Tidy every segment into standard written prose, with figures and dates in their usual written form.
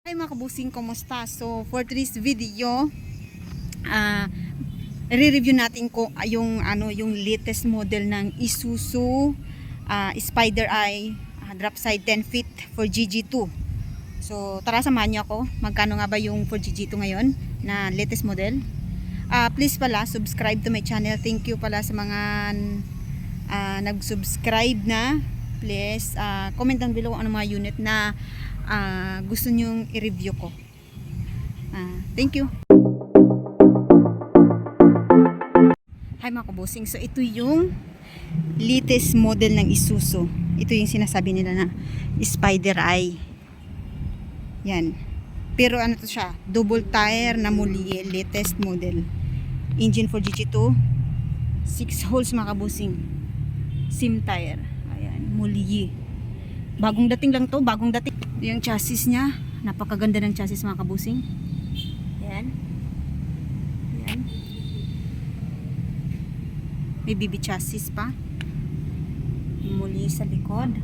Hi mga kabusing, kumusta? So for today's video, i-review natin ko yung latest model ng Isuzu Spider Eye drop side 10 feet for GG2. So tara, samahan niyo ako. Magkano nga ba yung for GG2 ngayon na latest model? Please pala subscribe to my channel. Thank you pala sa mga nag-subscribe na. Please comment down below kung ano mga unit na gusto nyong i-review ko. Thank you. Hi mga kabusing. So ito yung latest model ng Isuzu. Ito yung sinasabi nila na Spider Eye. Yan. Pero ano to siya? Double tire na muli, latest model. Engine for GG2. 6 holes mga kabusing. Sim tire. Ayan, muli. Bagong dating lang to, bagong dating. Yung chassis niya, napakaganda ng chassis mga kabusing. Ayan. Ayan. May BB chassis pa. Muli sa likod.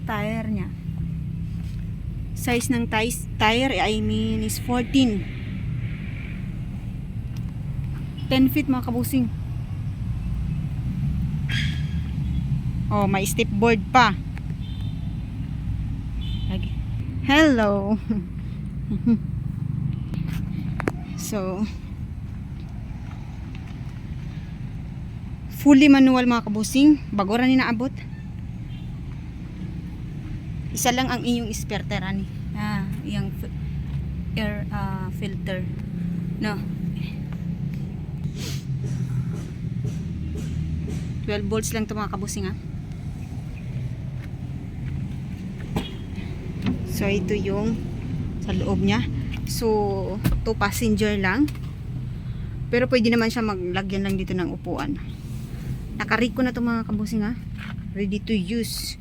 Tire niya. Size ng tire, is 14. 10 feet mga kabusing. Oh, may step board pa. Hello. So, fully manual mga kabusing. Bago rin naabot. Isa lang ang inyong starter ani. Yung air filter. No. 12 volts lang ito mga kabusing ha. So ito yung sa loob niya. So 2 passenger lang. Pero pwede naman siya maglagyan lang dito ng upuan. Nakariko na ito mga kabusing ha. Ready to use.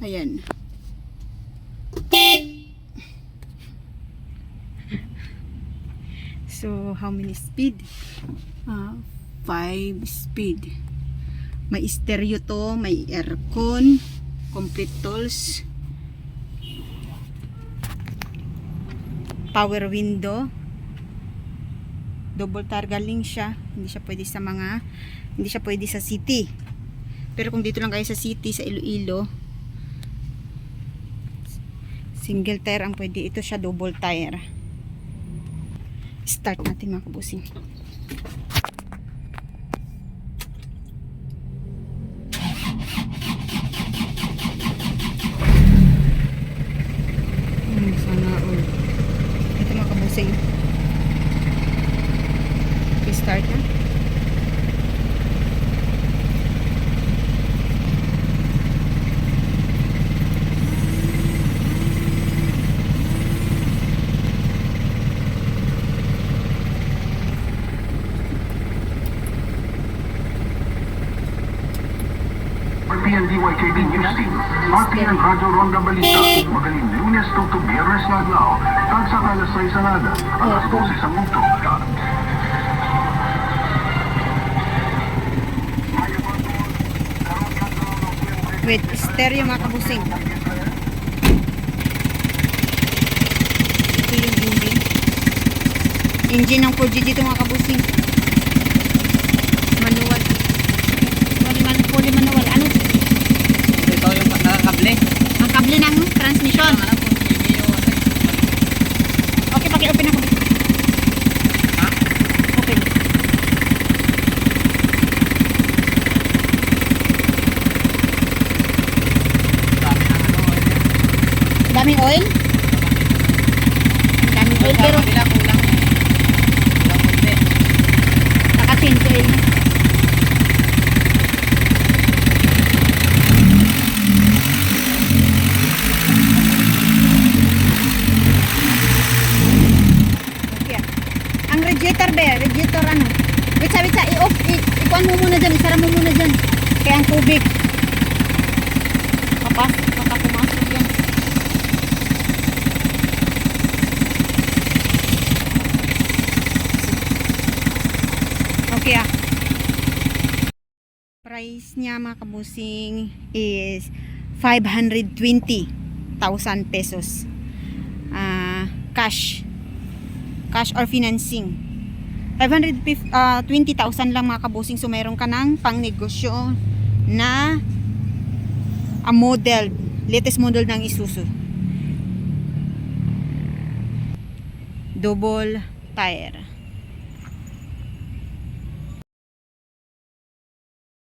Ayan. So how many speed? 5 speed. May stereo to, may aircon, complete tools, power window, double targaling siya. Hindi siya pwede sa city. Pero kung dito lang kayo sa city, sa Iloilo, single tire ang pwede. Ito siya double tire. Start natin mga kabusing. Ito mga kabusing. I-start na. PNDYKB News Team, RTN Radyo Ronda Balita, magaling Lunes to Biyernes na adlaw, tagsa alas 6 sanada, alas 12 sa mundo. Wait, stereo mga kabusing. Ito yung engine. Engine ng 4GG ito mga kabusing. Manual. Fully manual. Ano? Ito yung nakakable. Ang kable ng transmission. Okay, paki-open ako. Ha? Open. Daming oil? Daming oil pero kulang konti. naka-change oil na. Radiator ano. Wait, i-off, ikuan mo muna dyan, isara mo muna dyan. Kaya ang tubig makapumasok yan. Okay price price niya mga kabusing is 520,000 pesos. Cash or financing. 520,000 lang mga kabusing. So mayroon ka ng pang negosyo na model, latest model ng Isuzu. Double tire.